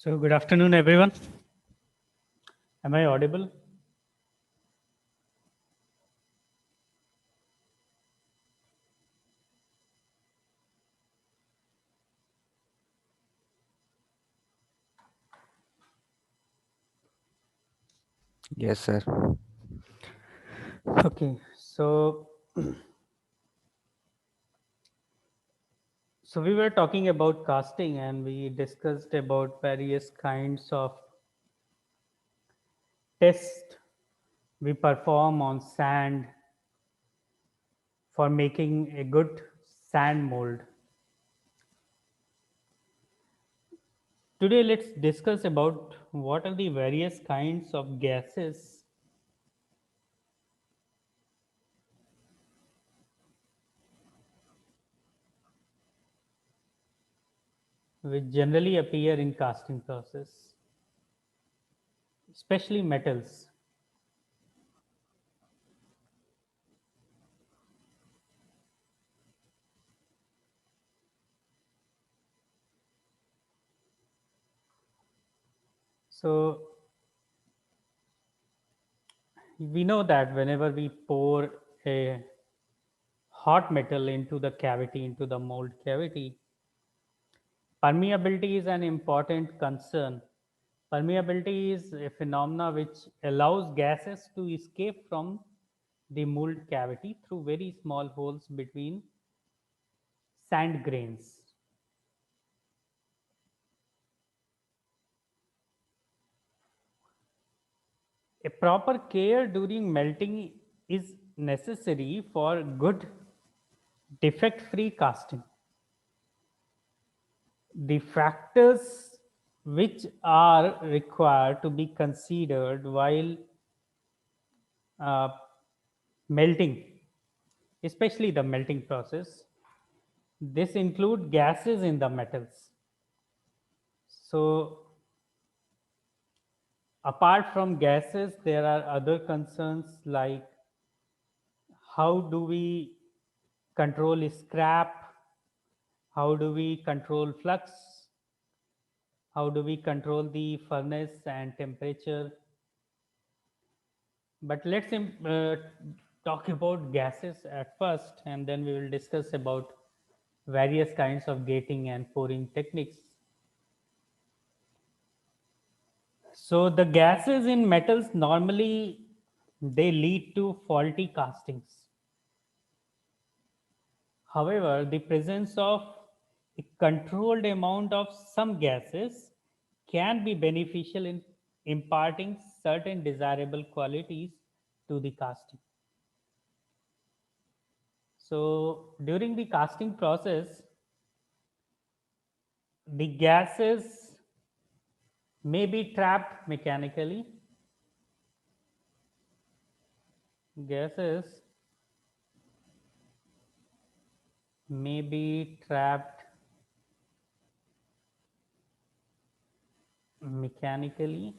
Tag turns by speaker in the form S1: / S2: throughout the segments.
S1: So, good afternoon, everyone. Am I audible?
S2: Yes, sir.
S1: Okay. So we were talking about casting, and we discussed about various kinds of tests we perform on sand for making a good sand mold. Today, let's discuss about what are the various kinds of gases which generally appear in casting process, especially metals. So we know that whenever we pour a hot metal into the cavity, into the mold cavity, permeability is an important concern. Permeability is a phenomena which allows gases to escape from the mold cavity through very small holes between sand grains. A proper care during melting is necessary for good defect free casting. The factors which are required to be considered while uh, melting, especially the melting process, this include gases in the metals. So apart from gases, there are other concerns like how do we control scrap, how do we control flux, how do we control the furnace and temperature. But let's talk about gases at first, and then we will discuss about various kinds of gating and pouring techniques. So the gases in metals normally they lead to faulty castings. However, the presence of a controlled amount of some gases can be beneficial in imparting certain desirable qualities to the casting. So during the casting process, the gases may be trapped mechanically. Gases may be trapped mechanically.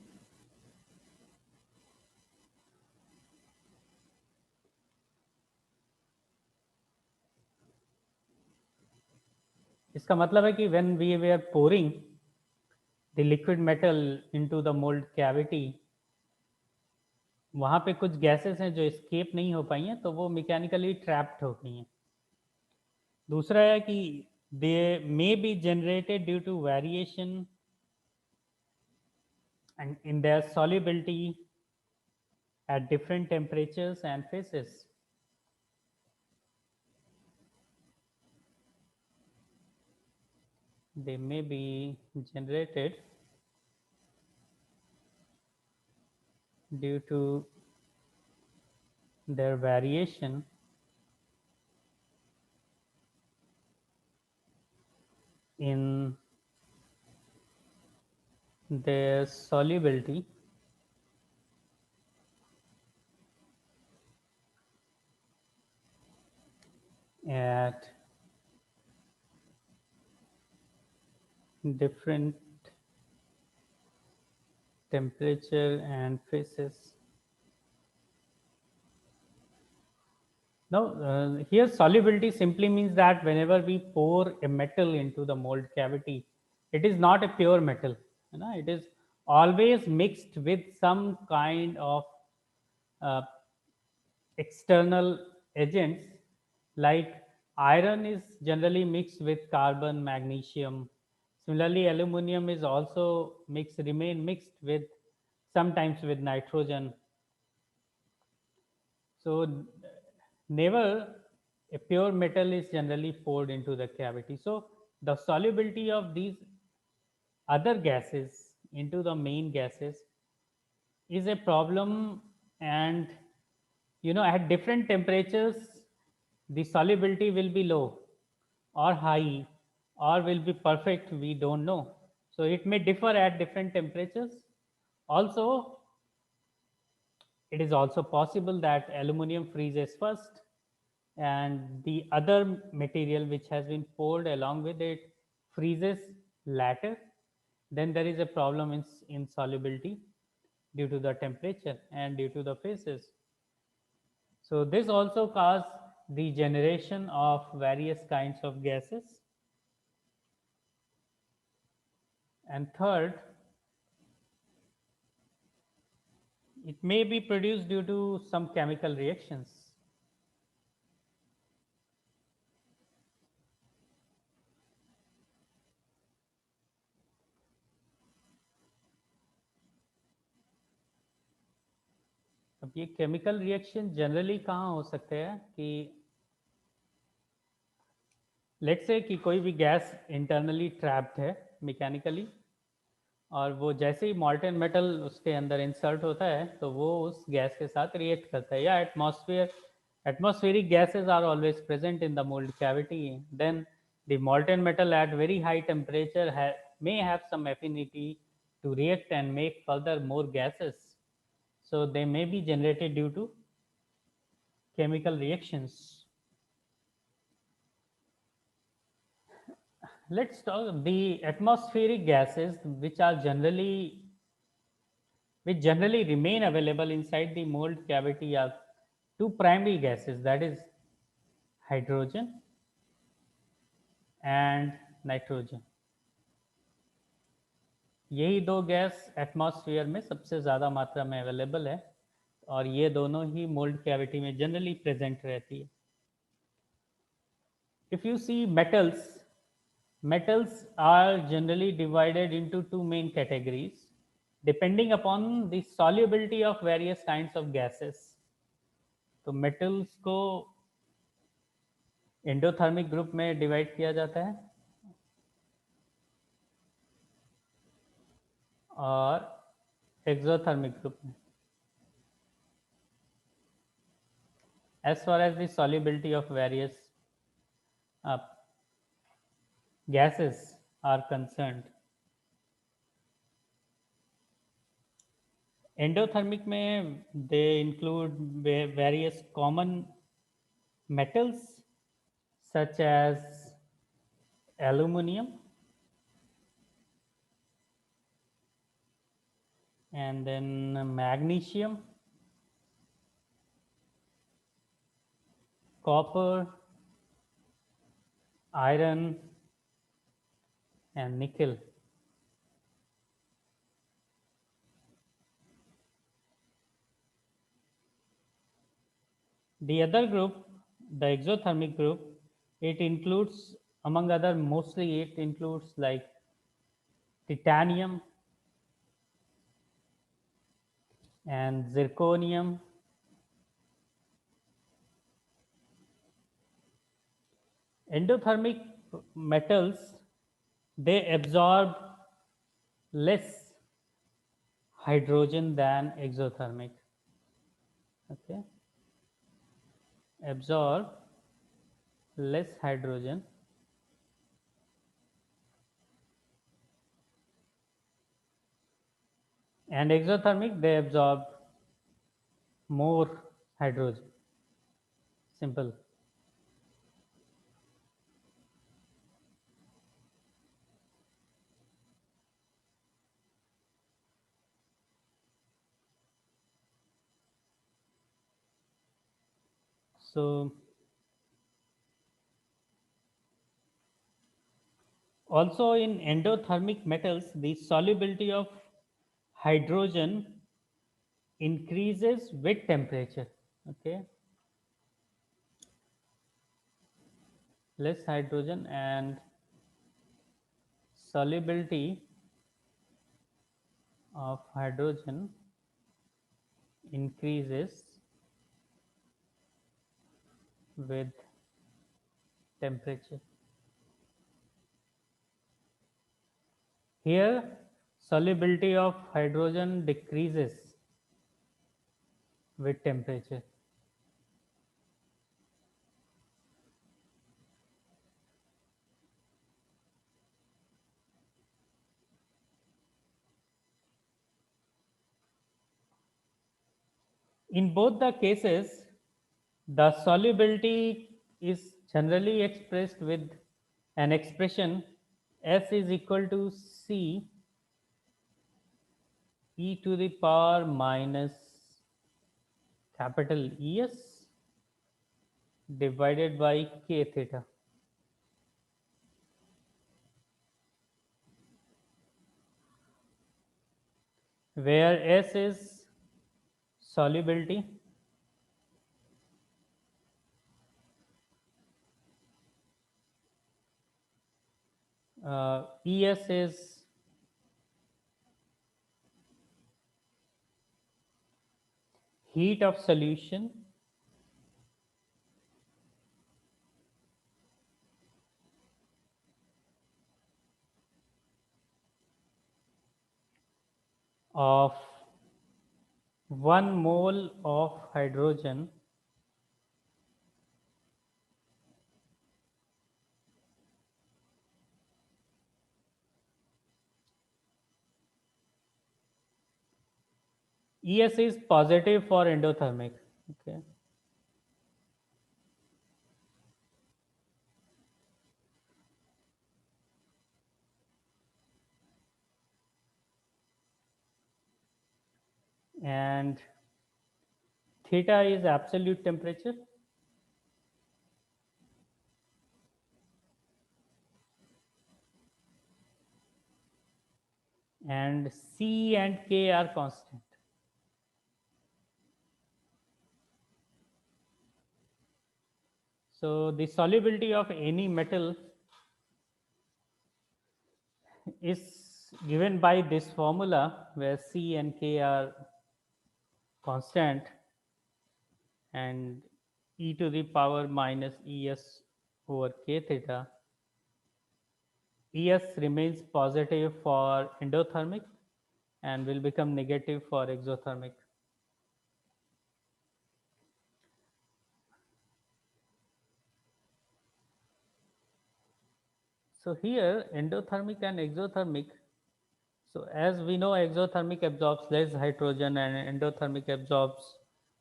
S1: इसका मतलब है कि when we were pouring the liquid metal into the mold cavity, वहाँ पे कुछ gases हैं जो escape नहीं हो पाई हैं, तो वो mechanically trapped हो गई हैं. दूसरा है कि they may be generated due to variation and in their solubility at different temperatures and phases. They may be generated due to their variation in their solubility at different temperature and phases. Now, here solubility simply means that whenever we pour a metal into the mold cavity, it is not a pure metal. It is always mixed with some kind of uh, external agents, like iron is generally mixed with carbon, magnesium. Similarly, aluminum is also remain mixed with sometimes with nitrogen. So never a pure metal is generally poured into the cavity. So the solubility of these other gases into the main gases is a problem. And at different temperatures the solubility will be low or high or will be perfect, we don't know. So it may differ at different temperatures. Also, it is also possible that aluminum freezes first and the other material which has been poured along with it freezes later. Then there is a problem in insolubility due to the temperature and due to the phases. So this also causes the generation of various kinds of gases. And third, it may be produced due to some chemical reactions. अब ये chemical reaction generally कहाँ हो सकते हैं कि let's say कि कोई भी गैस इंटरनली ट्रैप्ड है मैकेनिकली, और वो जैसे ही मॉल्टेन मेटल उसके अंदर इंसर्ट होता है तो वो उस गैस के साथ रिएक्ट करता है, या atmospheric gases are always present in the mold cavity. Then the molten metal at very high temperature may have some affinity to react and make further more gases. So they may be generated due to chemical reactions. Let's talk the atmospheric gases which generally remain available inside the mold cavity are two primary gases, that is hydrogen and nitrogen. यही दो gas atmosphere में सबसे ज़्यादा मात्रा में available है और ये दोनों ही मोल्ड कैविटी में जनरली प्रेजेंट रहती है. If you see metals are generally divided into two main categories depending upon the solubility of various kinds of gases. तो मेटल्स को एंडोथर्मिक ग्रुप में डिवाइड किया जाता है और एक्सोथर्मिक ग्रुप में. As far as the solubility of various uh, gases are concerned, endothermic में they include various common metals such as aluminum and then magnesium, copper, iron and nickel. The other group, the exothermic group, it includes, among other, mostly it includes like titanium and zirconium, endothermic metals, they absorb less hydrogen than exothermic. Okay, absorb less hydrogen, and exothermic they absorb more hydrogen. Simple. So Also in endothermic metals, the solubility of hydrogen increases with temperature. Okay, less hydrogen and solubility of hydrogen increases with temperature. Here, solubility of hydrogen decreases with temperature. In both the cases, the solubility is generally expressed with an expression S is equal to C e to the power minus capital ES divided by k theta, where S is solubility, ES is heat of solution, of 1 mole of hydrogen ES is positive for endothermic. Okay. And theta is absolute temperature. And C and K are constant. So the solubility of any metal is given by this formula where C and K are constant and e to the power minus Es over k theta. Es remains positive for endothermic and will become negative for exothermic. So here endothermic and exothermic. So as we know, exothermic absorbs less hydrogen and endothermic absorbs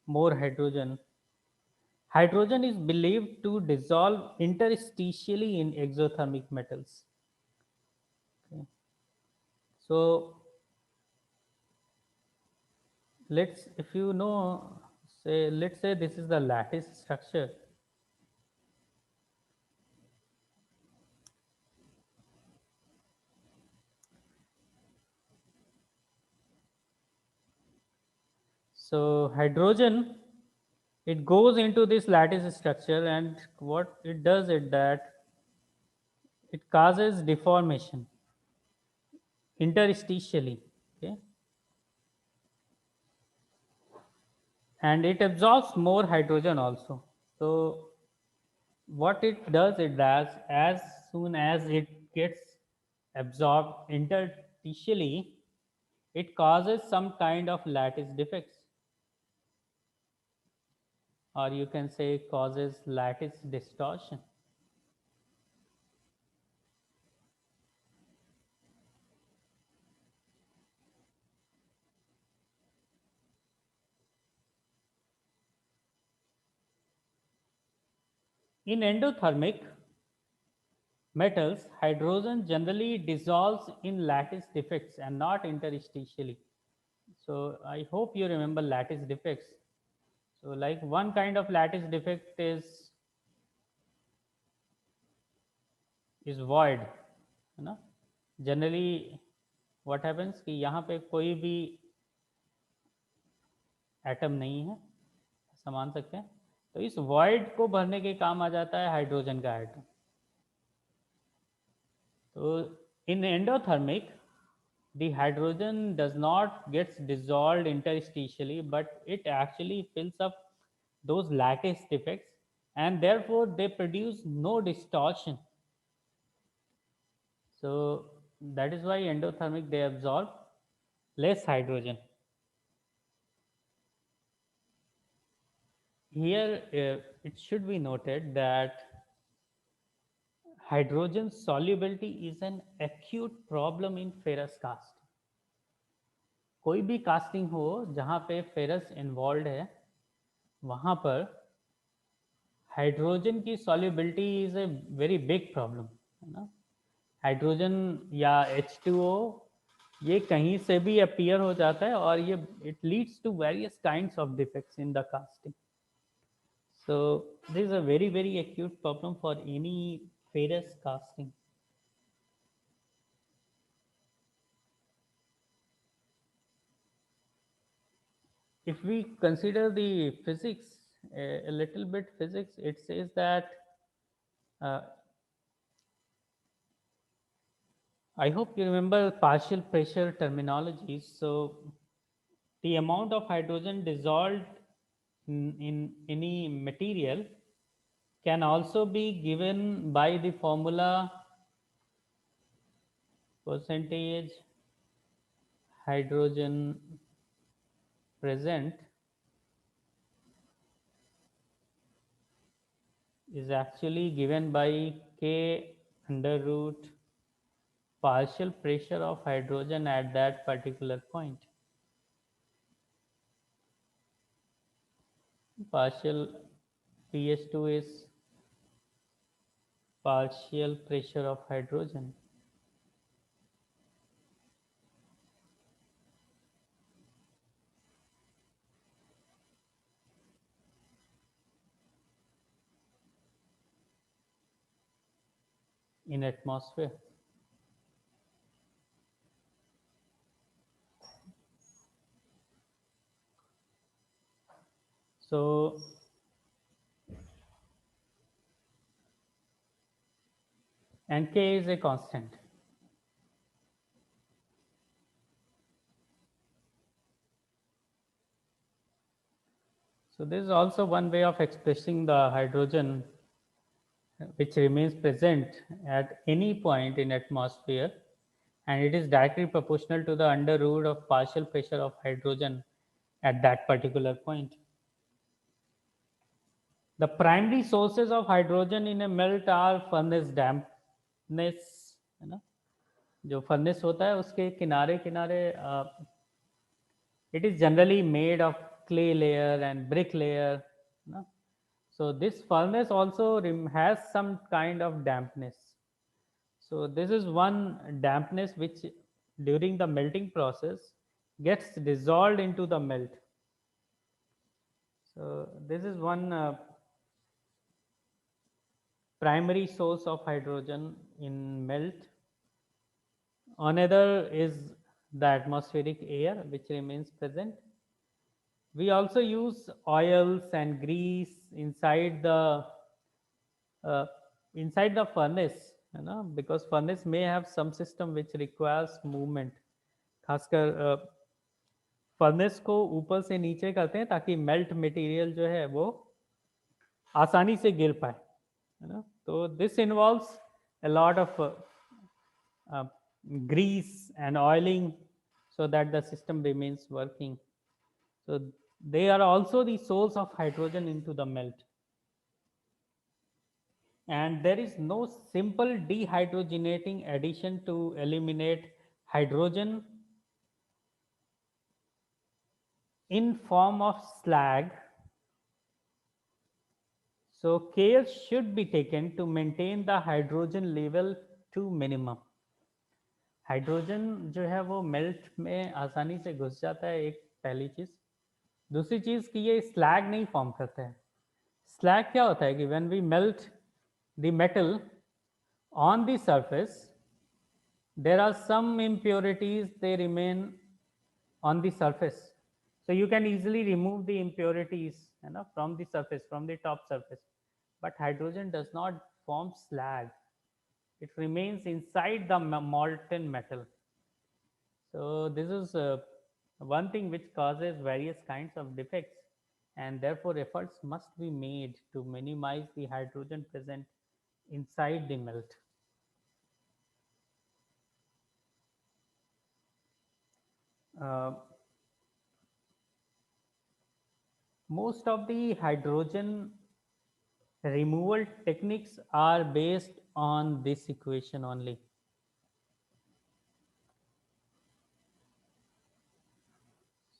S1: more hydrogen. Hydrogen is believed to dissolve interstitially in exothermic metals. Okay. So if you know, let's say this is the lattice structure. So hydrogen, it goes into this lattice structure, and what it does is that it causes deformation interstitially. Okay, and it absorbs more hydrogen also. So what it does is that as soon as it gets absorbed interstitially, it causes some kind of lattice defects, or you can say causes lattice distortion. In endothermic metals, hydrogen generally dissolves in lattice defects and not interstitially. So I hope you remember lattice defects. So like one kind of lattice defect is void. है ना. Generally what happens कि यहाँ पे कोई भी atom नहीं है, ऐसा मान सकते हैं. तो इस वॉइड को भरने के काम आ जाता है हाइड्रोजन का एटम. तो इन endothermic the hydrogen does not gets dissolved interstitially, but it actually fills up those lattice defects, and therefore they produce no distortion. So that is why endothermic they absorb less hydrogen. Here it should be noted that hydrogen solubility is an acute problem in ferrous casting. कोई भी casting हो जहाँ पे ferrous involve है, वहाँ पर hydrogen की solubility is a very big problem, है ना. हाइड्रोजन या H2O ये कहीं से भी अपीयर हो जाता है और ये it leads to various kinds of defects in the casting. So this is a very very acute problem for any ferrous casting. If we consider the physics, a little bit physics, it says that uh, I hope you remember partial pressure terminology. So the amount of hydrogen dissolved in any material can also be given by the formula percentage hydrogen present is actually given by K under root partial pressure of hydrogen at that particular point. Partial pH2 is partial pressure of hydrogen. In atmosphere. So and K is a constant. So this is also one way of expressing the hydrogen which remains present at any point in atmosphere, and it is directly proportional to the under root of partial pressure of hydrogen at that particular point. The primary sources of hydrogen in a melt are furnace dampness, है ना. जो furnace होता है उसके किनारे किनारे it is generally made of clay layer and brick layer, no? So this furnace also has some kind of dampness. So this is one dampness which during the melting process gets dissolved into the melt. So this is one primary source of hydrogen in melt. Another is the atmospheric air which remains present. We also use oils and grease uh, inside the furnace, you know, because furnace may have some system which requires movement. खासकर furnace को ऊपर से नीचे करते हैं ताकि melt material जो है वो आसानी से गिर पाए, है ना. तो this involves a lot of grease and oiling so that the system remains working. So they are also the source of hydrogen into the melt. And there is no simple dehydrogenating addition to eliminate hydrogen in form of slag. So care should be taken to maintain the hydrogen level to minimum. Hydrogen जो है वो melt में आसानी से घुस जाता है, एक पहली चीज़. दूसरी चीज़ कि ये स्लैग नहीं फॉर्म करता है. स्लैग क्या होता है कि when we melt the metal on the surface, there are some impurities, they remain on the surface. So you can easily remove the impurities, from the surface, from the top surface. But hydrogen does not form slag. It remains inside the molten metal. So this is one thing which causes various kinds of defects, and therefore efforts must be made to minimize the hydrogen present inside the melt. Uh, Most of the hydrogen removal techniques are based on this equation only.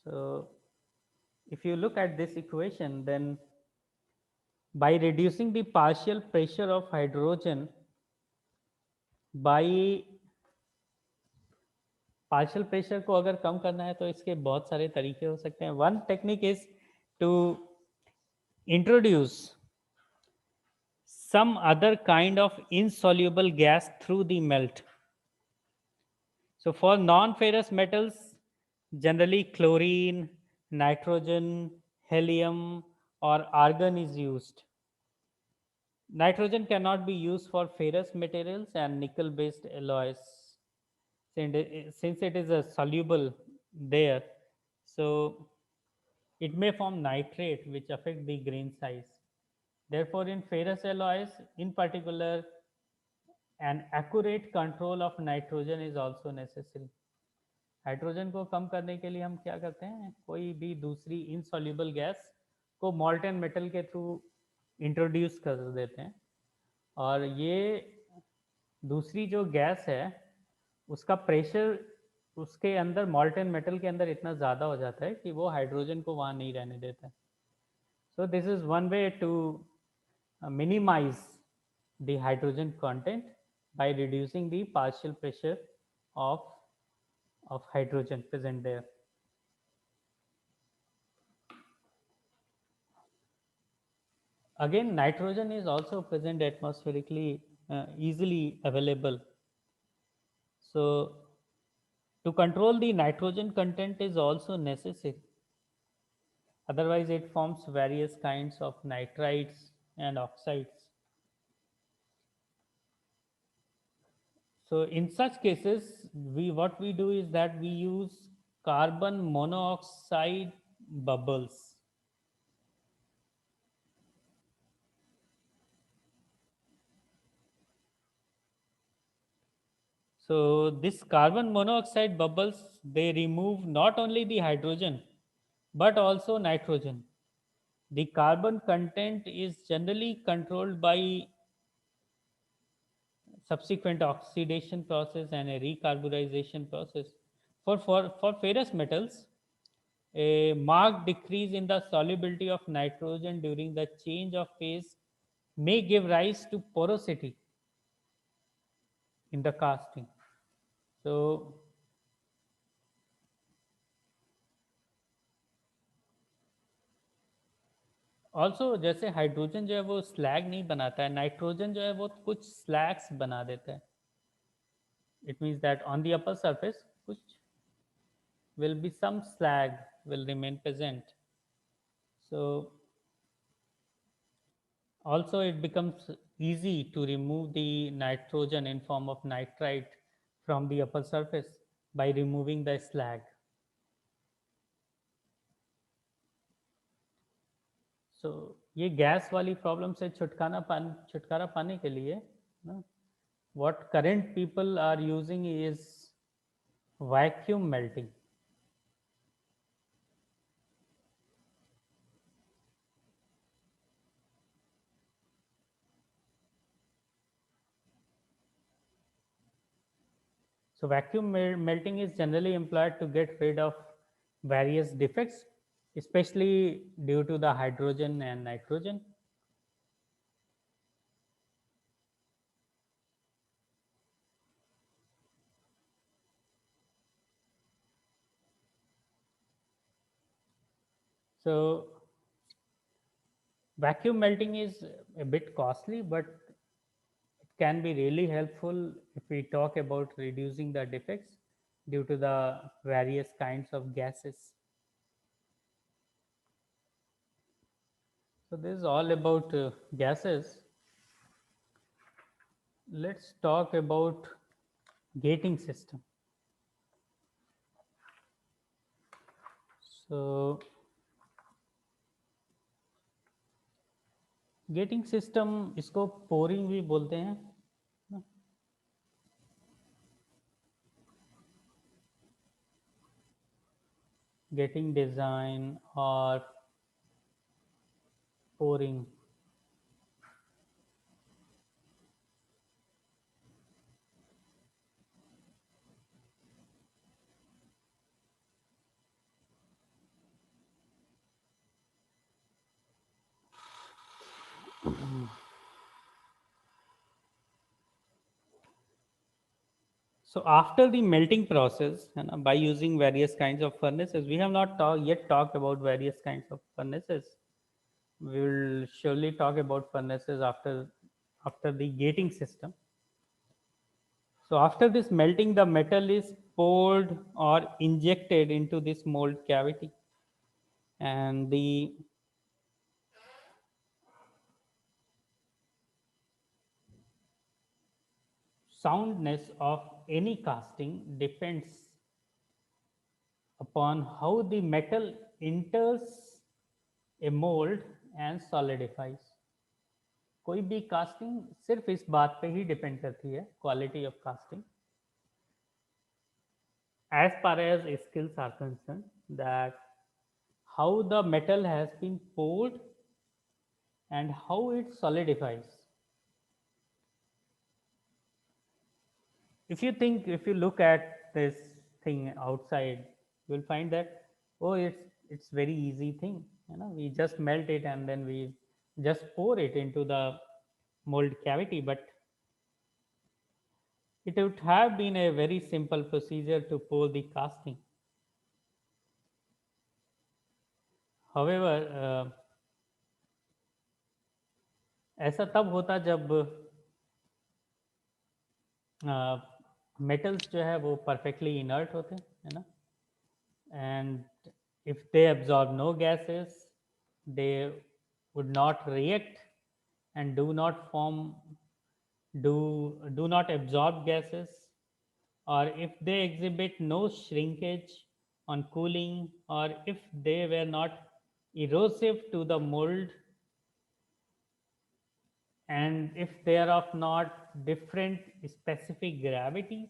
S1: So if you look at this equation, then by reducing the partial pressure of hydrogen by partial pressure को अगर कम करना है तो इसके बहुत सारे तरीके हो सकते हैं. One technique is to introduce some other kind of insoluble gas through the melt. So for non-ferrous metals, generally chlorine, nitrogen, helium, or argon is used. Nitrogen cannot be used for ferrous materials and nickel-based alloys since it is a soluble there. So it may form nitrate, which affect the grain size. Therefore, in ferrous alloys, in particular, an accurate control of nitrogen is also necessary. Hydrogen को कम करने के लिए हम क्या करते हैं, कोई भी दूसरी इनसॉल्युबल गैस को मॉल्टन मेटल के थ्रू इंट्रोड्यूस कर देते हैं, और ये दूसरी जो गैस है उसका प्रेशर उसके अंदर मॉल्टन मेटल के अंदर इतना ज़्यादा हो जाता है कि वो हाइड्रोजन को वहाँ नहीं रहने देता है. So this is one way to minimize the hydrogen content by reducing the partial pressure of hydrogen present there. Again, nitrogen is also present atmospherically, easily available. So to control the nitrogen content is also necessary. Otherwise, it forms various kinds of nitrites and oxides. So in such cases, what we do is that we use carbon monoxide bubbles. So this carbon monoxide bubbles, they remove not only the hydrogen but also nitrogen. The carbon content is generally controlled by subsequent oxidation process and a recarburization process. For ferrous metals, a marked decrease in the solubility of nitrogen during the change of phase may give rise to porosity in the casting. So also जैसे hydrogen जो है वो slag नहीं बनाता है, nitrogen जो है वो कुछ स्लैग्स बना देता है. It means that on the upper surface कुछ will be some slag will remain present. So also it becomes easy to remove the nitrogen in form of nitrite from the upper surface by removing the slag. So ये gas वाली problem से छुटकारा पाने के लिए ना, what current people are using is vacuum melting. So vacuum melting is generally employed to get rid of various defects, especially due to the hydrogen and nitrogen. So vacuum melting is a bit costly, but it can be really helpful if we talk about reducing the defects due to the various kinds of gases. So this is all about gases. Let's talk about gating system. So getting system इसको pouring भी बोलते हैं ना? Getting design और pouring. So after the melting process, by using various kinds of furnaces, we have not yet talked about various kinds of furnaces. We will surely talk about furnaces after the gating system. So after this melting, the metal is poured or injected into this mold cavity, and the soundness of any casting depends upon how the metal enters a mold and solidifies. कोई भी casting सिर्फ इस बात पे ही depend करती है, quality of casting, as far as skills are concerned, that how the metal has been poured and how it solidifies. If you look at this thing outside, you will find that, oh, it's very easy thing, we just melt it and then we just pour it into the mold cavity. But it would have been a very simple procedure to pour the casting. However, ऐसा तब होता जब metals जो है वो perfectly inert होते है ना, and if they absorb no gases, they would not react and do not absorb gases, or if they exhibit no shrinkage on cooling, or if they were not erosive to the mold, and if they are of not different specific gravities,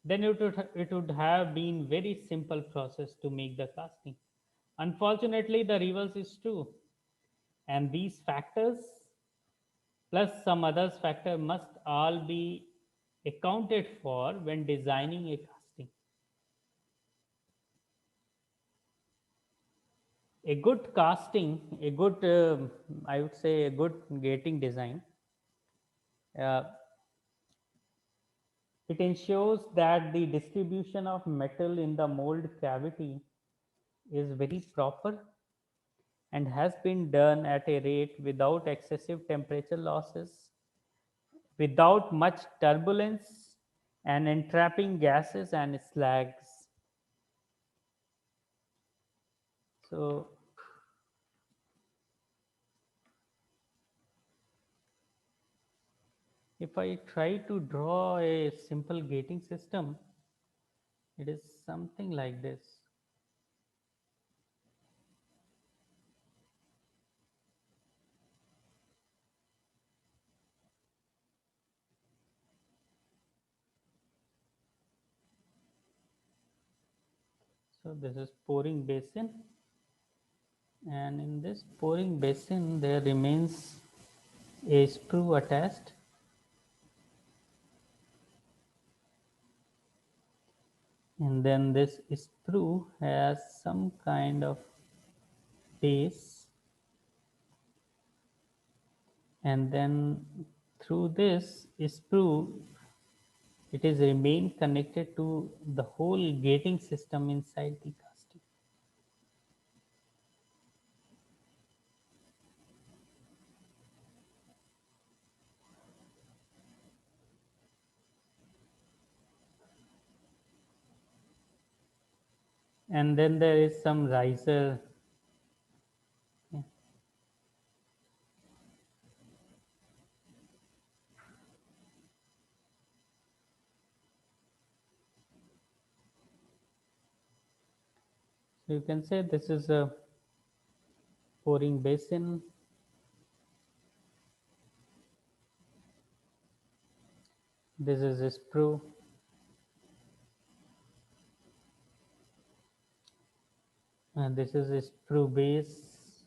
S1: then it would have been very simple process to make the casting. Unfortunately, the reverse is true, and these factors plus some others factor must all be accounted for when designing a casting. A good casting, a good I would say a good gating design, uh, it ensures that the distribution of metal in the mold cavity is very proper and has been done at a rate without excessive temperature losses, without much turbulence, and entrapping gases and slags. So, if I try to draw a simple gating system, it is something like this. So, this is pouring basin, and in this pouring basin, there remains a sprue attached, and then this sprue has some kind of base, and then through this sprue it is remain connected to the whole gating system inside the casting. and then there is some riser. Okay. So you can say this is a pouring basin. This is a sprue. And this is a sprue base.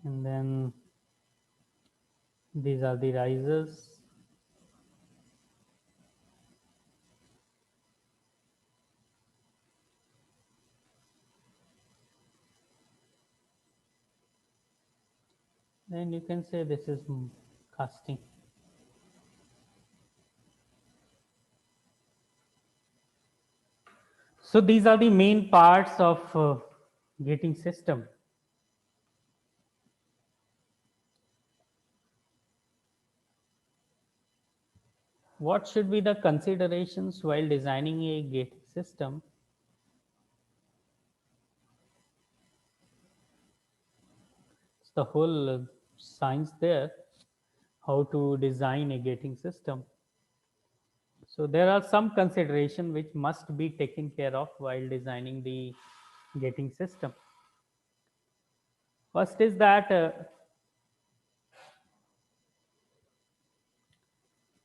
S1: And then these are the risers. Then you can say this is casting. So these are the main parts of gating system. What should be the considerations while designing a gating system? It's the whole science there, how to design a gating system. So there are some consideration which must be taken care of while designing the gating system. First is that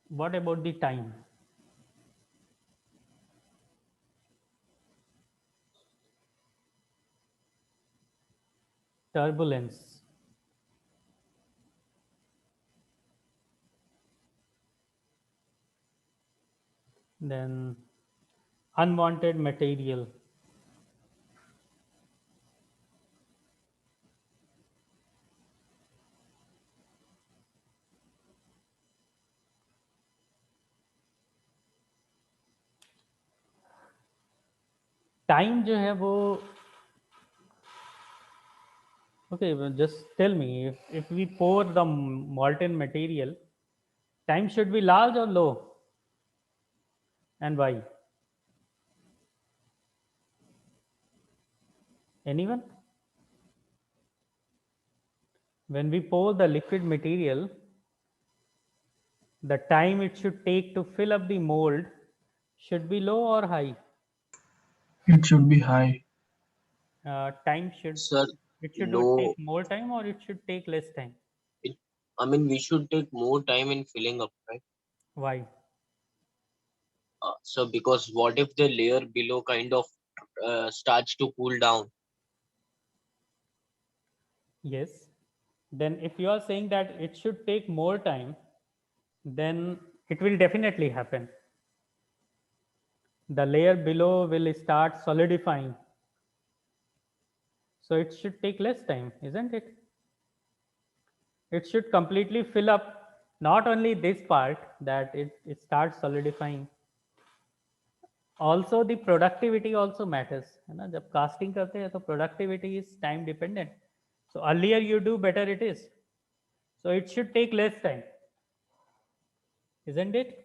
S1: what about the time? Turbulence. Then unwanted material. Time जो है वो okay, well, just tell me if we pour the molten material, time should be large or low, and why? Anyone? When we pour the liquid material, the time it should take to fill up the mold should be low or high?
S3: It should be high.
S1: Time should
S4: Sir,
S1: it should
S4: no,
S1: take more time or it should take less time?
S4: it, I mean, we should take more time in filling up, right?
S1: Why?
S4: So, because what if the layer below kind of starts to cool down?
S1: Yes. Then if you are saying that it should take more time, then it will definitely happen. The layer below will start solidifying. So it should take less time, isn't it? It should completely fill up not only this part that it starts solidifying. Also the productivity also matters. है ना जब casting करते हैं तो productivity is time dependent. So earlier you do, better it is. So it should take less time, isn't it?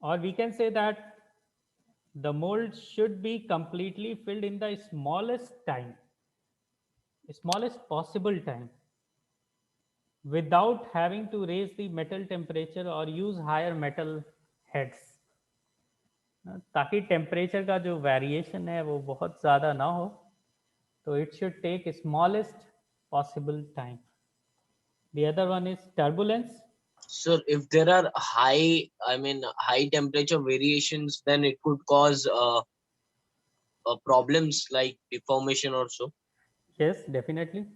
S1: Or we can say that the mold should be completely filled in the smallest time, smallest possible time, without having to raise the metal temperature or use higher metal heads, ताकि temperature का जो variation है वो बहुत ज़्यादा ना हो. तो it should take smallest possible time. The other one is turbulence.
S4: Sir, if there are high temperature variations, then it could cause problems like deformation also.
S1: Yes, definitely.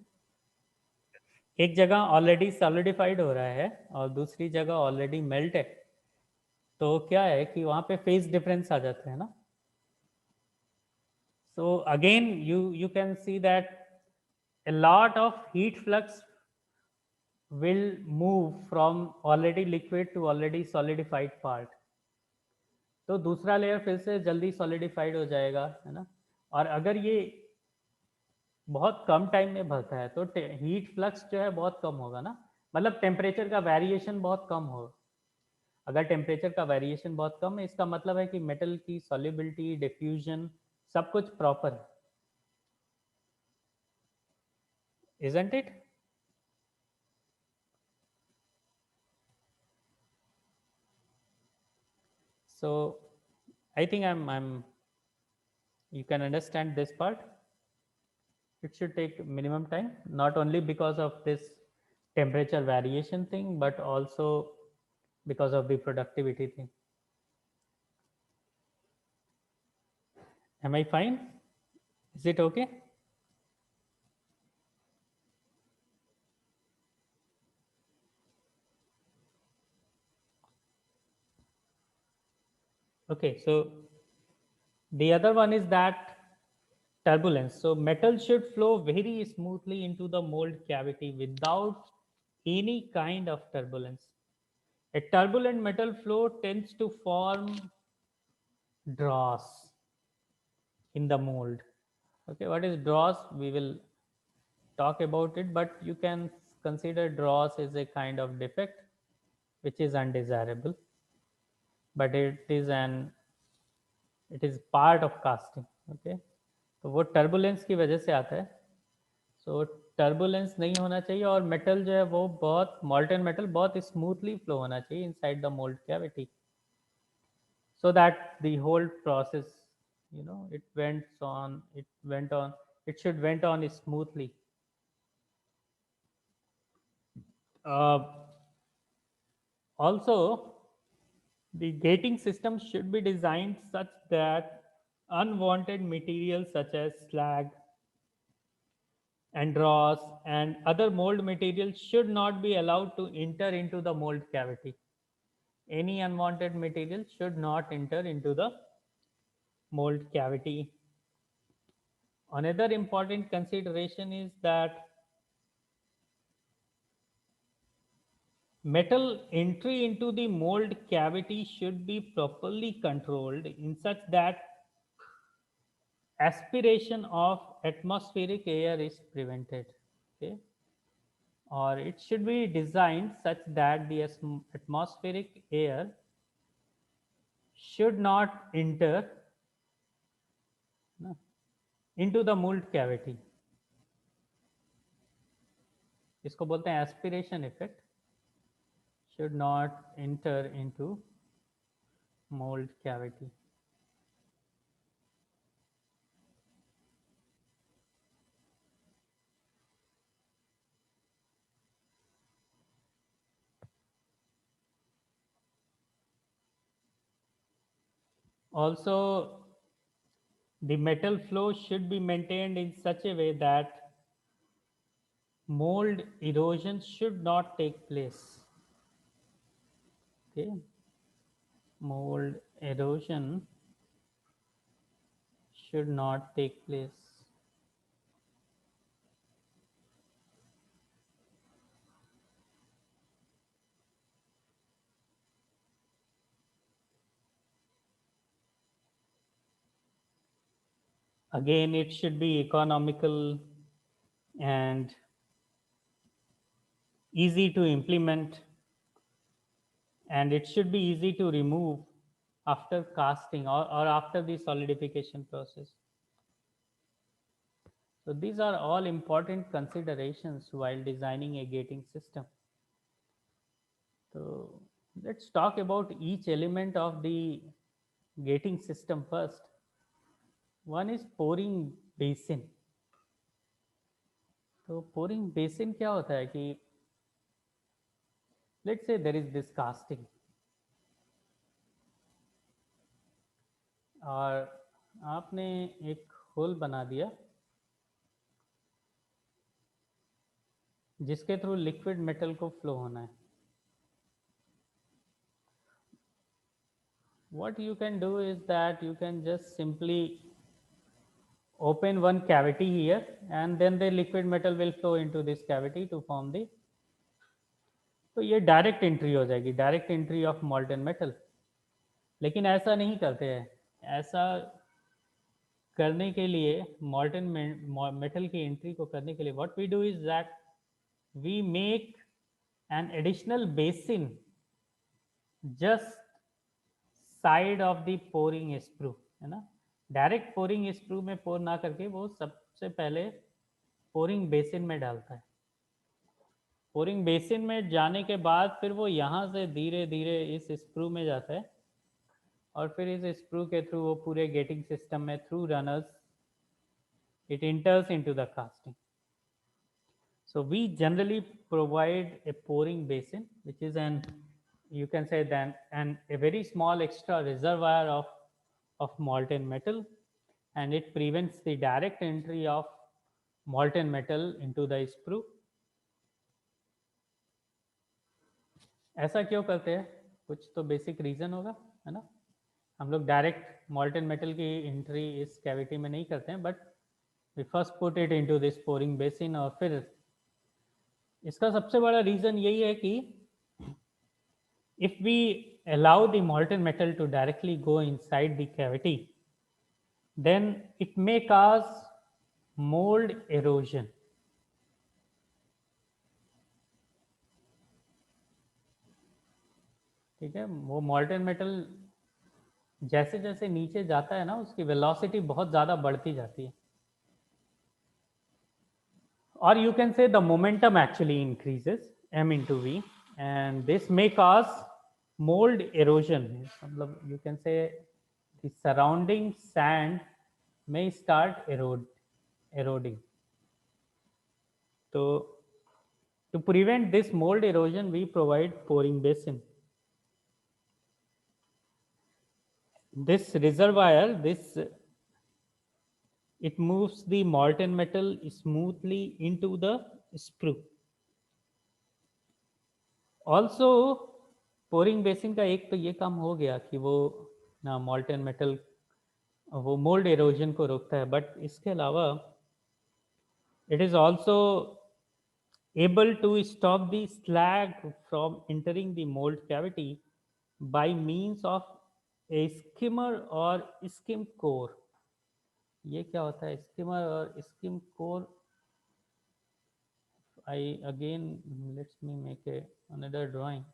S1: एक जगह ऑलरेडी सॉलिडिफाइड हो रहा है और दूसरी जगह ऑलरेडी मेल्ट है, तो क्या है कि वहाँ पे फेज डिफरेंस आ जाते हैं ना. So again you can see that a lot of heat flux will move from already liquid to already solidified part. तो दूसरा लेयर फिर से जल्दी सॉलिडिफाइड हो जाएगा, है ना. और अगर ये बहुत कम टाइम में भरता है तो हीट फ्लक्स जो है बहुत कम होगा ना. मतलब टेम्परेचर का वेरिएशन बहुत कम हो। अगर टेम्परेचर का वेरिएशन बहुत कम है, इसका मतलब है कि मेटल की सॉल्युबिलिटी, डिफ्यूजन, सब कुछ प्रॉपर है, isn't it? So I think I'm you can understand this part. It should take minimum time, not only because of this temperature variation thing, but also because of the productivity thing. Am I fine? Is it okay? Okay, so the other one is that turbulence. So metal should flow very smoothly into the mold cavity without any kind of turbulence. A turbulent metal flow tends to form dross in the mold. Okay, what is dross? We will talk about it, but you can consider dross as a kind of defect which is undesirable, but it is part of casting. Okay, तो वो turbulence की वजह से आता है। सो turbulence नहीं होना चाहिए, और मेटल जो है वो बहुत मॉल्टन मेटल बहुत स्मूथली फ्लो होना चाहिए inside the mould cavity, so that the whole process, it should went on smoothly. Also, the gating system should be designed such that unwanted materials such as slag and dross and other mold materials should not be allowed to enter into the mold cavity. Any unwanted material should not enter into the mold cavity. Another important consideration is that metal entry into the mold cavity should be properly controlled in such that aspiration of atmospheric air is prevented. Okay, or it should be designed such that the atmospheric air should not enter into the mold cavity. इसको बोलते हैं aspiration effect, should not enter into mold cavity. Also, the metal flow should be maintained in such a way that mold erosion should not take place. Okay, mold erosion should not take place. Again, it should be economical and easy to implement, and it should be easy to remove after casting or after the solidification process. So these are all important considerations while designing a gating system. So let's talk about each element of the gating system first. One is pouring basin. तो pouring basin क्या होता है कि let's say there is this casting, और आपने एक whole बना दिया जिसके थ्रू लिक्विड मेटल को फ्लो होना है. What you can do is that you can just simply open one cavity here and then the liquid metal will flow into this cavity to form the, तो ये direct entry हो जाएगी, direct entry of मॉल्टन metal. लेकिन ऐसा नहीं करते हैं. ऐसा करने के लिए मॉल्टन मेटल की एंट्री को करने के लिए what we do is that we make an additional basin just side of the pouring sprue, है ना. डायरेक्ट पोरिंग स्प्रू में पोर ना करके वो सबसे पहले पोरिंग बेसिन में डालता है. पोरिंग बेसिन में जाने के बाद फिर वो यहाँ से धीरे धीरे इस स्प्रू में जाता है और फिर इस स्प्रू के थ्रू वो पूरे गेटिंग सिस्टम में through runners it enters into the casting. So we generally provide a pouring basin, which is an, you can say then, a very small extra reservoir of molten metal, and it prevents the direct entry of molten metal into the sprue. ऐसा क्यों करते हैं? कुछ तो basic reason होगा, है ना. हम लोग डायरेक्ट मॉल्टन मेटल की एंट्री इस कैविटी में नहीं करते हैं, but we first put it into this pouring basin. और फिर इसका सबसे बड़ा रीजन यही है कि if we allow the molten metal to directly go inside the cavity, then it may cause mold erosion. ठीक है, वो molten metal जैसे जैसे नीचे जाता है ना, उसकी वेलोसिटी बहुत ज़्यादा बढ़ती जाती है. Or you can say the momentum actually increases, m into v, and this may cause mold erosion. You can say the surrounding sand may start eroding. So to prevent this mold erosion, we provide pouring basin. This reservoir, it moves the molten metal smoothly into the sprue. Also pouring basin का एक तो ये काम हो गया कि वो ना मॉल्टन मेटल वो मोल्ड एरोजन को रोकता है, बट इसके अलावा it is also able to stop the slag from entering the mould cavity by means of a skimmer और स्किम कोर. ये क्या होता है स्किमर और skim core? I again, let's me make another drawing.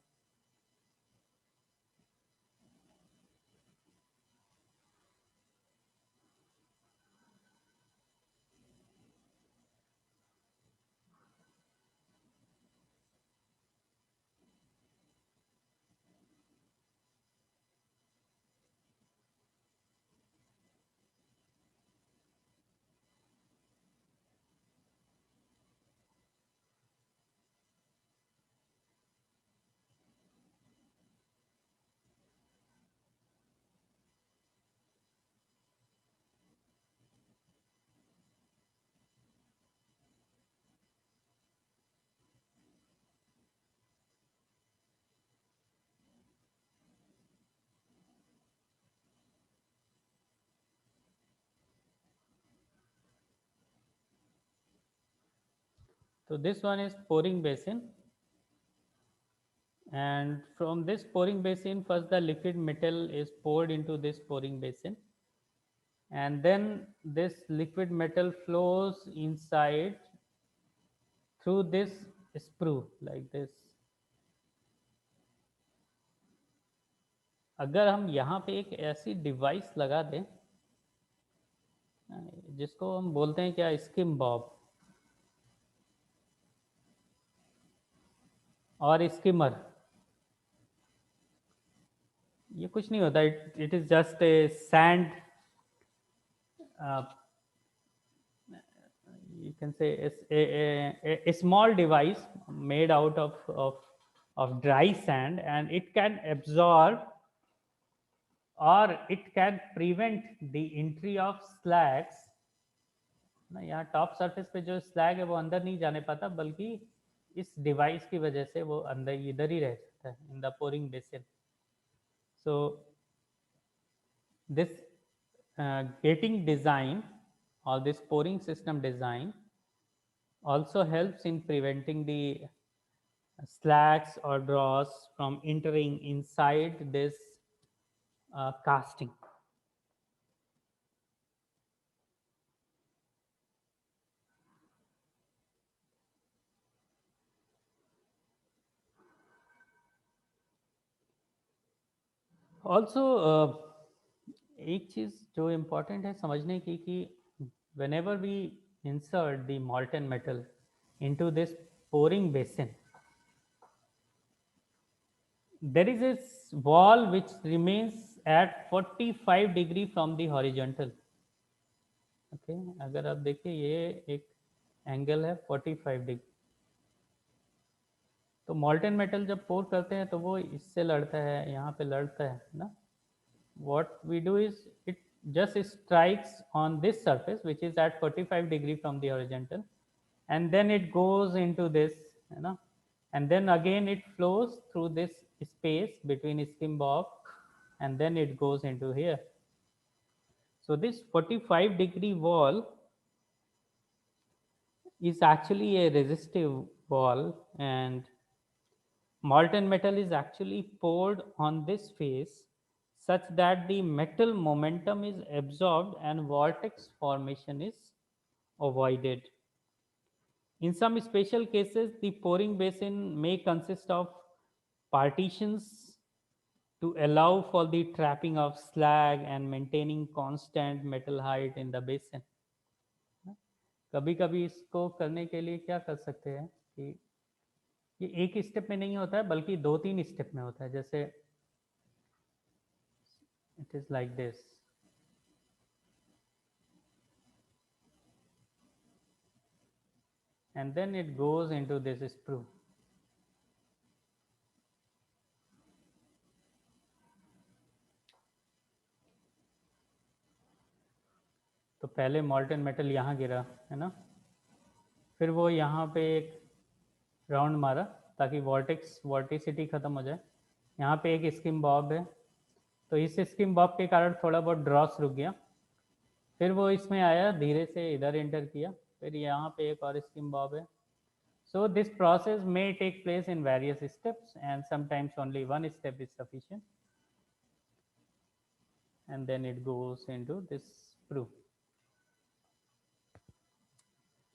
S1: So this one is pouring basin, and from this pouring basin, first the liquid metal is poured into this pouring basin, and then this liquid metal flows inside through this sprue like this. अगर हम यहाँ पे एक ऐसी device लगा दें जिसको हम बोलते हैं क्या, स्किम बॉब और स्किमर, ये कुछ नहीं होता. It is just a sand, you can say a small device made out of dry sand, and it can absorb or it can prevent the entry of slags. ना यहाँ top surface पे जो slag है वो अंदर नहीं जाने पाता, बल्कि इस डिवाइस की वजह से वो अंदर इधर ही रह जाता है in the pouring basin. So this gating design or this pouring system design also helps in preventing the slags or dross from entering inside this casting. Also एक चीज़ जो इम्पोर्टेंट है समझने की कि whenever we insert the molten metal into this pouring basin, there is a wall which remains at 45 degree from the horizontal. Okay अगर आप देखिए ये एक एंगल है 45 डिग्री। तो मॉल्टन मेटल जब पोर करते हैं तो वो इससे लड़ता है, यहाँ पे लड़ता है ना। what we do is it just strikes on this surface which is at 45 degree from the horizontal, and then it goes into this, you know, and then again it flows through this space between skim bob, and then it goes into here. So this 45-degree wall is actually a resistive wall, and molten metal is actually poured on this face such that the metal momentum is absorbed and vortex formation is avoided. In some special cases, the pouring basin may consist of partitions to allow for the trapping of slag and maintaining constant metal height in the basin. कभी कभी इसको करने के लिए क्या कर सकते हैं कि ये एक स्टेप में नहीं होता है बल्कि 2-3 स्टेप में होता है। जैसे it is like this, and then it goes into this sprue. तो पहले मॉल्टन मेटल यहाँ गिरा है ना, फिर वो यहाँ पे एक राउंड मारा ताकि वॉर्टिसिटी ख़त्म हो जाए। यहाँ पे एक स्किम बॉब है, तो इस स्किम बॉब के कारण थोड़ा बहुत ड्रॉस रुक गया, फिर वो इसमें आया, धीरे से इधर एंटर किया, फिर यहाँ पे एक और स्किम बॉब है। So this process may take place in various steps, and sometimes only one step is sufficient, and then it goes into this sprue.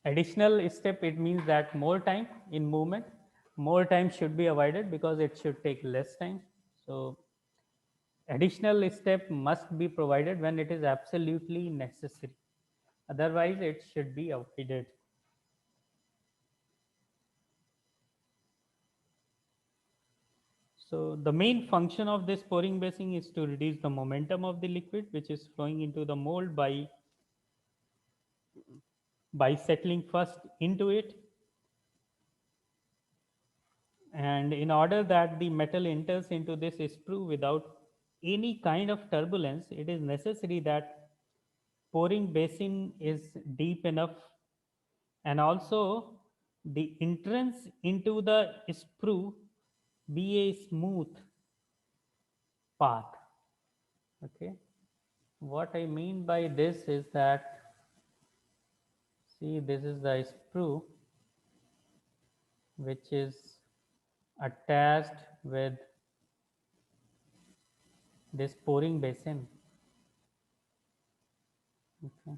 S1: Additional step, it means that more time in movement, more time should be avoided because it should take less time. So additional step must be provided when it is absolutely necessary, otherwise it should be avoided. So the main function of this pouring basin is to reduce the momentum of the liquid which is flowing into the mold by settling first into it, and in order that the metal enters into this sprue without any kind of turbulence, it is necessary that pouring basin is deep enough, and also the entrance into the sprue be a smooth path. Okay, what I mean by this is that, see, this is the sprue which is attached with this pouring basin. Okay.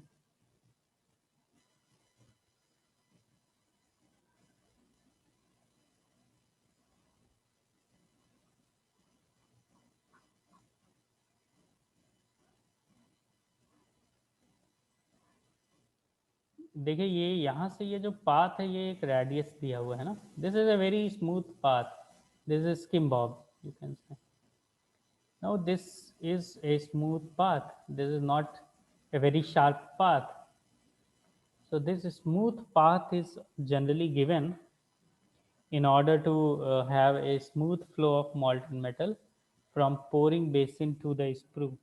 S1: देखिए ये यहाँ से ये जो path है ये एक radius दिया हुआ है ना, this is a very smooth path, this is scheme Bob you can say. Now this is a smooth path, this is not a very sharp path. So this smooth path is generally given in order to have a smooth flow of molten metal from pouring basin to the sprue.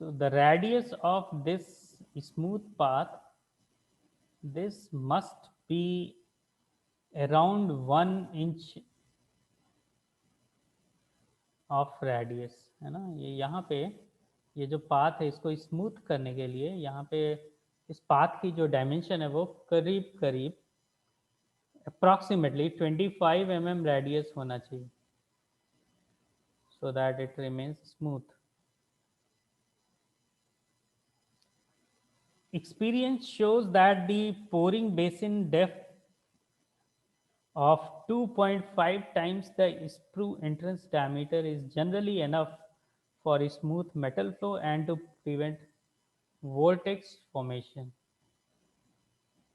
S1: So the radius of this smooth path, this must be around 1 inch of radius है ना। ये यहाँ पे ये जो path है इसको smooth करने के लिए यहाँ पे इस पाथ की जो डायमेंशन है वो करीब करीब अप्रॉक्सीमेटली 25 mm रेडियस होना चाहिए, so that it remains smooth. experience shows that the pouring basin depth of 2.5 times the sprue entrance diameter is generally enough for a smooth metal flow and to prevent vortex formation.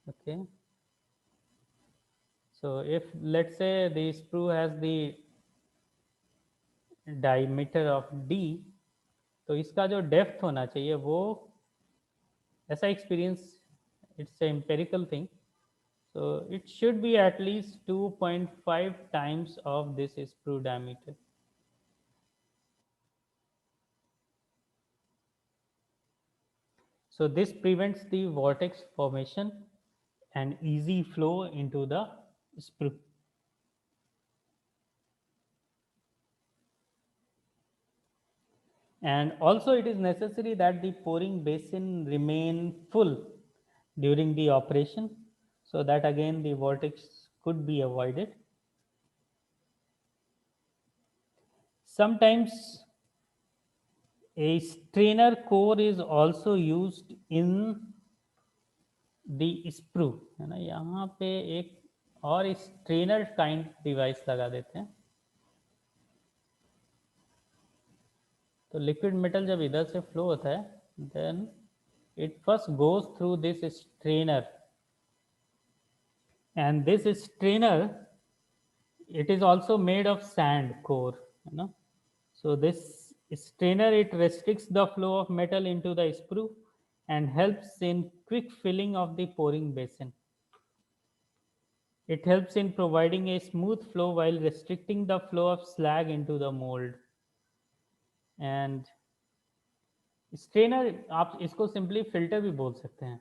S1: Okay. So if let's say the sprue has the diameter of d, तो इसका जो depth होना चाहिए वो ऐसा experience, it's empirical thing, so it should be at least 2.5 times of this sprue diameter. So this prevents the vortex formation and easy flow into the sprue. And also it is necessary that the pouring basin remain full during the operation, so that again the vortex could be avoided. Sometimes a strainer core is also used in the sprue, है ना, यहाँ पे एक और strainer kind device लगा देते हैं. तो लिक्विड मेटल जब इधर से फ्लो होता है, then it first goes through this strainer, and this strainer it is also made of sand core, you know. So this strainer, it restricts the flow of metal into the sprue and helps in quick filling of the pouring basin. It helps in providing a smooth flow while restricting the flow of slag into the mold. And strainer, आप इसको simply filter भी बोल सकते हैं.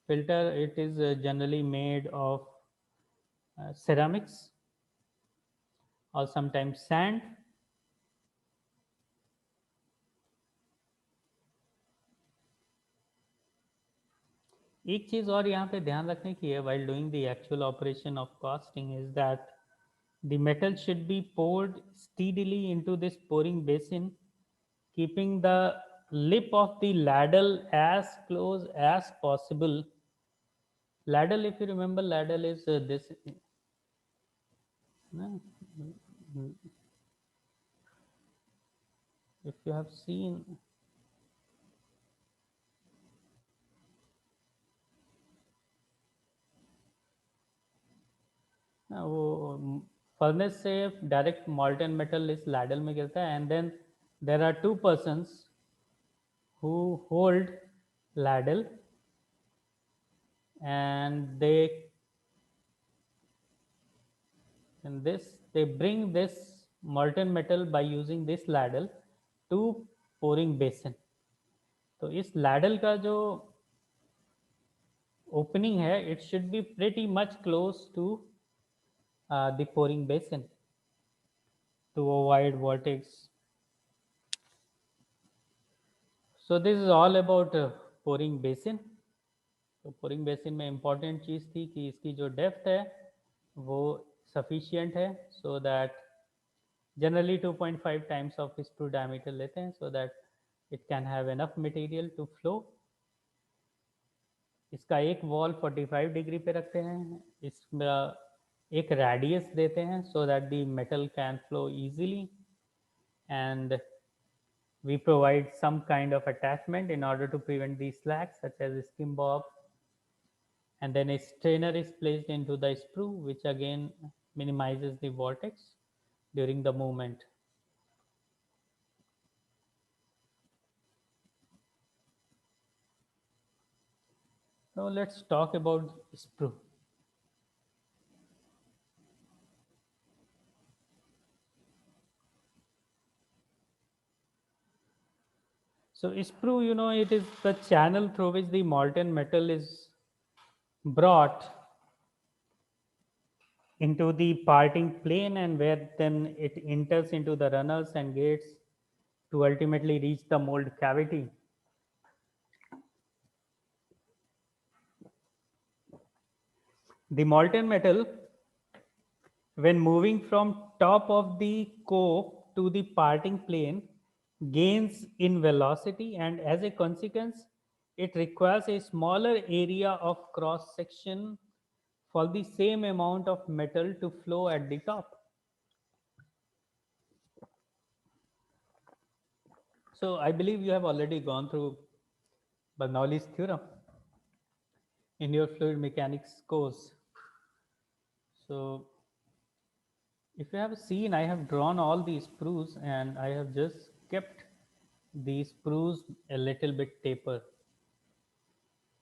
S1: Filter, it is generally made of ceramics or sometimes sand. एक चीज और यहाँ पे ध्यान रखने की है while doing the actual operation of casting is that the metal should be poured steadily into this pouring basin, keeping the lip of the ladle as close as possible. Ladle, if you remember, ladle is this. If you have seen, वो furnace से direct molten metal इस ladle में गिरता है, and then there are two persons who hold ladle, and they bring this molten metal by using this ladle to pouring basin. तो इस ladle का जो opening है, it should be pretty much close to the pouring basin to avoid vortex. So this is all about pouring basin. तो pouring basin में important चीज़ थी कि इसकी जो depth है वो sufficient है, so that generally 2.5 times of sprue diameter लेते हैं, so that it can have enough material to flow. इसका एक wall 45 डिग्री पे रखते हैं, इसमें एक radius देते हैं so that the metal can flow easily, and we provide some kind of attachment in order to prevent these slacks, such as a skim bob, and then a strainer is placed into the sprue, which again minimizes the vortex during the movement. So let's talk about sprue. So sprue, you know, it is the channel through which the molten metal is brought into the parting plane, and where then it enters into the runners and gates to ultimately reach the mold cavity. The molten metal, when moving from top of the cope to the parting plane, gains in velocity, and as a consequence, it requires a smaller area of cross section for the same amount of metal to flow at the top. So I believe you have already gone through Bernoulli's theorem in your fluid mechanics course. So if you have seen, I have drawn all these sprues and I have just kept these sprues a little bit taper.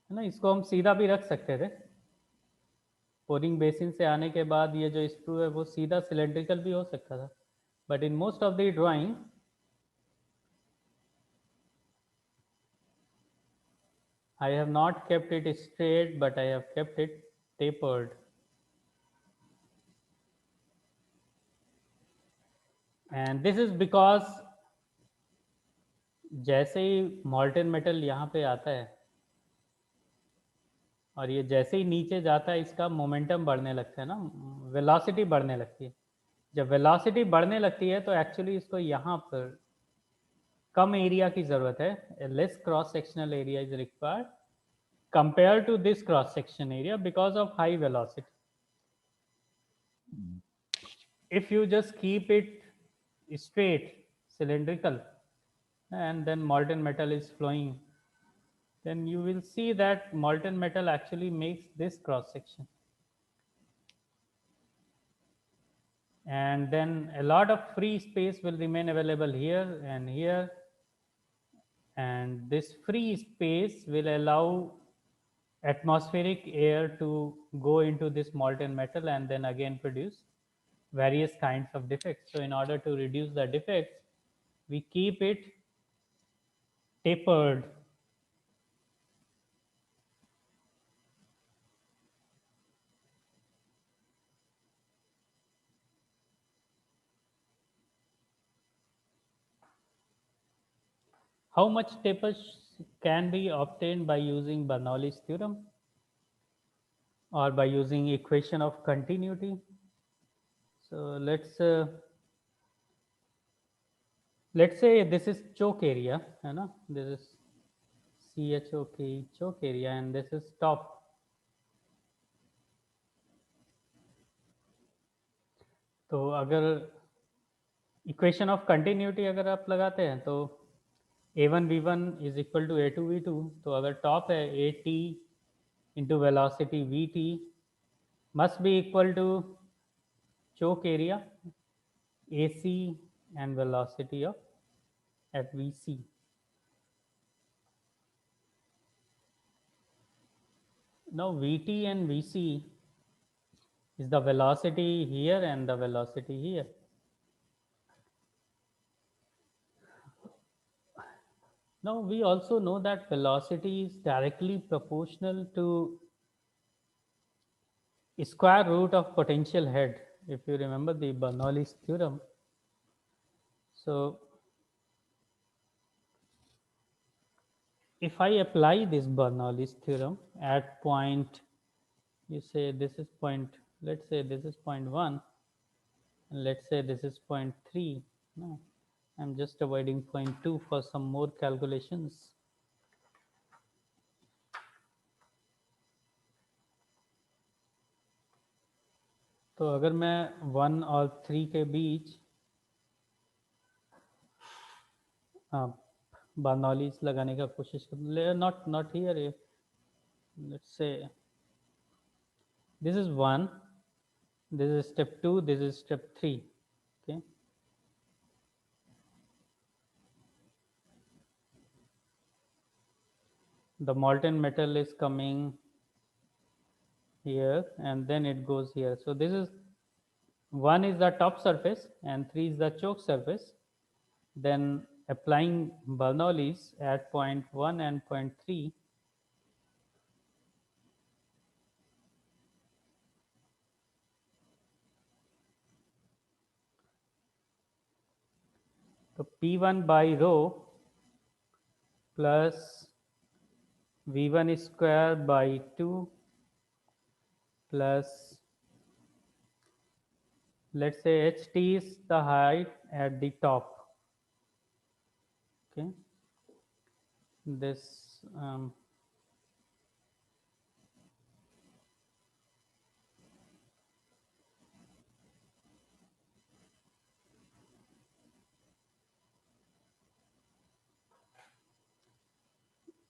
S1: है ना, इसको हम सीधा भी रख सकते थे. Pouring basin से आने के बाद ये जो स्क्रू है वो सीधा सिलेंड्रिकल भी हो सकता था, but in most of the drawing I have not kept it straight, but I have kept it tapered. And this is because जैसे ही molten metal यहाँ पे आता है और ये जैसे ही नीचे जाता है इसका मोमेंटम बढ़ने लगता है ना, वेलोसिटी बढ़ने लगती है. जब वेलोसिटी बढ़ने लगती है तो एक्चुअली इसको यहाँ पर कम एरिया की ज़रूरत है. Less cross sectional area is required compared to this cross section area because of high velocity. If you just keep it straight, cylindrical, and then molten metal is flowing, then you will see that molten metal actually makes this cross section. And then a lot of free space will remain available here and here. And this free space will allow atmospheric air to go into this molten metal and then again produce various kinds of defects. So in order to reduce the defects, we keep it tapered. How much taper can be obtained by using Bernoulli's theorem or by using equation of continuity? So let's say this is choke area, है ना? This is CHOK choke area and this is top. तो अगर equation of continuity अगर आप लगाते हैं तो A1 V1 is equal to A2 V2. तो अगर टॉप है AT into velocity VT must be equal to choke area AC and velocity of at VC. Now VT and VC is the velocity here and the velocity here. Now we also know that velocity is directly proportional to square root of potential head, if you remember the Bernoulli's theorem. So if I apply this Bernoulli's theorem at point, you say this is point, let's say this is point 1 and let's say this is point 3. No, I'm just avoiding point 2 for some more calculations. तो अगर मैं 1 और 3 के बीच Bernoulli's लगाने का कोशिश कर, not here, let's say this is 1, this is step 2, this is step 3. Okay, the molten metal is coming here and then it goes here. So this is 1 is the top surface and 3 is the choke surface. Then applying Bernoulli's at point 1 and point 3, so P1 by rho plus V1 square by 2 plus, let's say HT is the height at the top. Okay, this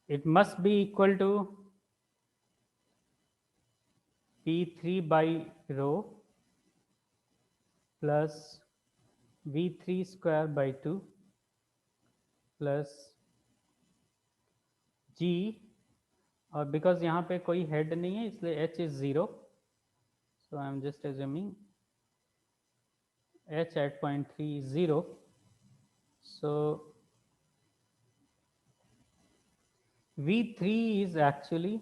S1: it must be equal to P3 by rho plus V3 square by 2 plus G, और because यहाँ पे कोई head नहीं है इसलिए H is 0, so I am just assuming H at point 3 is 0. So V3 is actually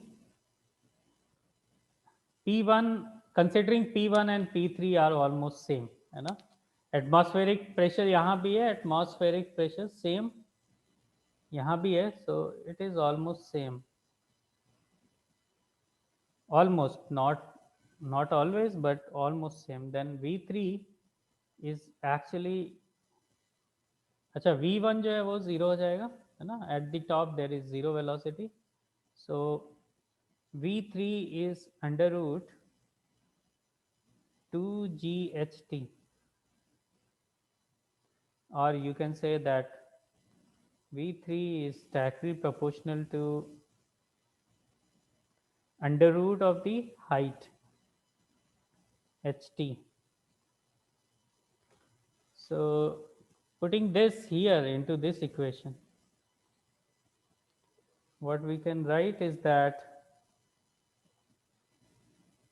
S1: P1, considering P1 and P3 are almost same, है ना. Atmospheric pressure यहाँ भी है, atmospheric pressure same यहाँ भी है, so it is almost same. Almost, not always, but almost same. Then V3 is actually, अच्छा V1 जो है वो 0 हो जाएगा, है ना. At the top there is 0 velocity, so V3 is under root 2GHT, or you can say that V3 is directly proportional to under root of the height HT. So putting this here into this equation, what we can write is that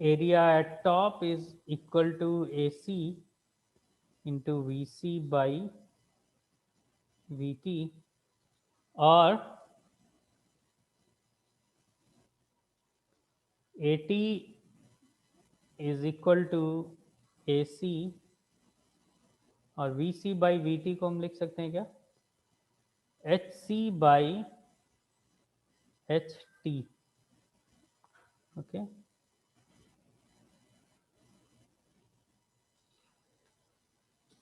S1: area at top is equal to AC into VC by VT, or AT is equal to AC, और VC by VT को हम लिख सकते हैं क्या, HC by HT. Okay.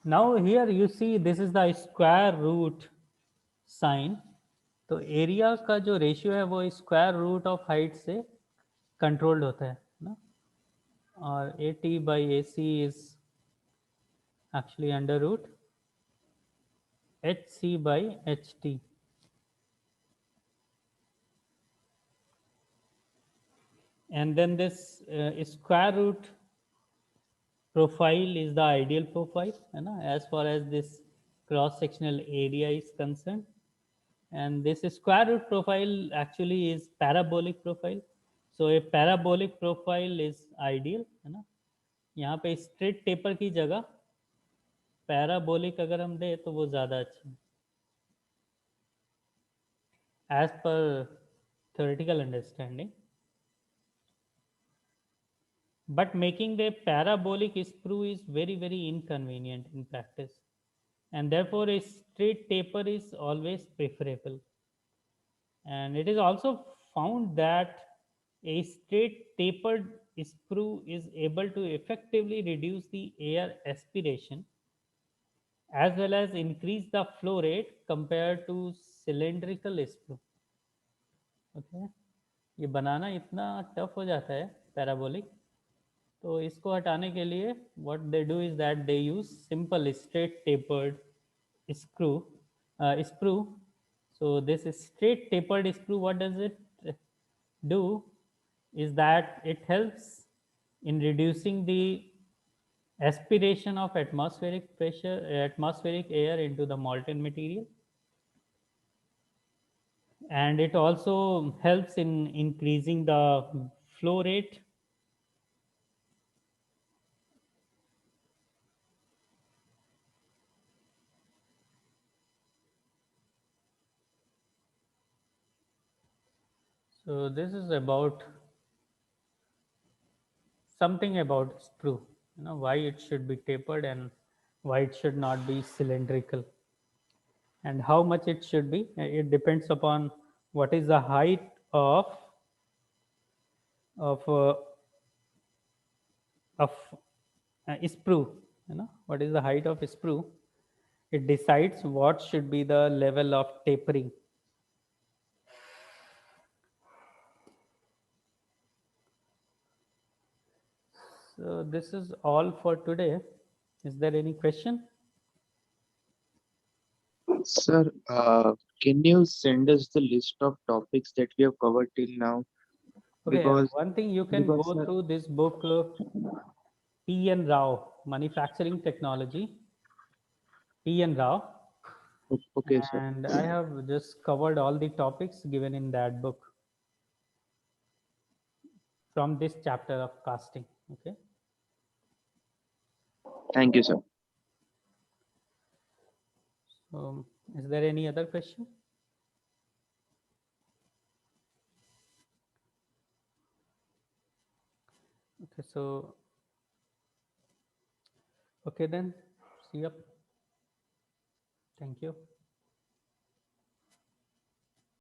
S1: Now here you see this is the square root sign. तो area का जो रेशियो है वो स्क्वायर रूट ऑफ हाइट से कंट्रोल्ड होता है ना, और AT by AC is actually under root HC by HT. And then this square root profile is the ideal profile, है ना, as far as this cross sectional area is concerned. And this square root profile actually is parabolic profile. So a parabolic profile is ideal, है ना. यहाँ पे straight taper की जगह parabolic अगर हम दे तो वो ज़्यादा अच्छा है as per theoretical understanding. But making the parabolic sprue is very inconvenient in practice, and therefore a straight taper is always preferable. And it is also found that a straight tapered sprue is able to effectively reduce the air aspiration as well as increase the flow rate compared to cylindrical sprue. Okay, ये बनाना इतना tough हो जाता है parabolic, तो इसको हटाने के लिए what they do is that they use simple straight tapered sprue. So this straight tapered sprue, what does it do is that it helps in reducing the aspiration of atmospheric air into the molten material, and it also helps in increasing the flow rate. So this is about something about sprue, you know, why it should be tapered and why it should not be cylindrical, and how much it should be. It depends upon what is the height of of uh, of sprue, you know, what is the height of sprue. It decides what should be the level of tapering. So this is all for today. Is there any question?
S2: Sir,
S5: can you send us the list of topics that we have covered till now?
S1: Okay,
S5: Because
S1: one thing you can go
S5: sir,
S1: through this book, P. N. Rao, Manufacturing Technology, P. N. Rao,
S5: okay, sir.
S1: and I have just covered all the topics given in that book from this chapter of casting. Okay.
S5: Thank you, sir.
S1: So, is there any other question? Okay, so, okay then, see you. Thank you.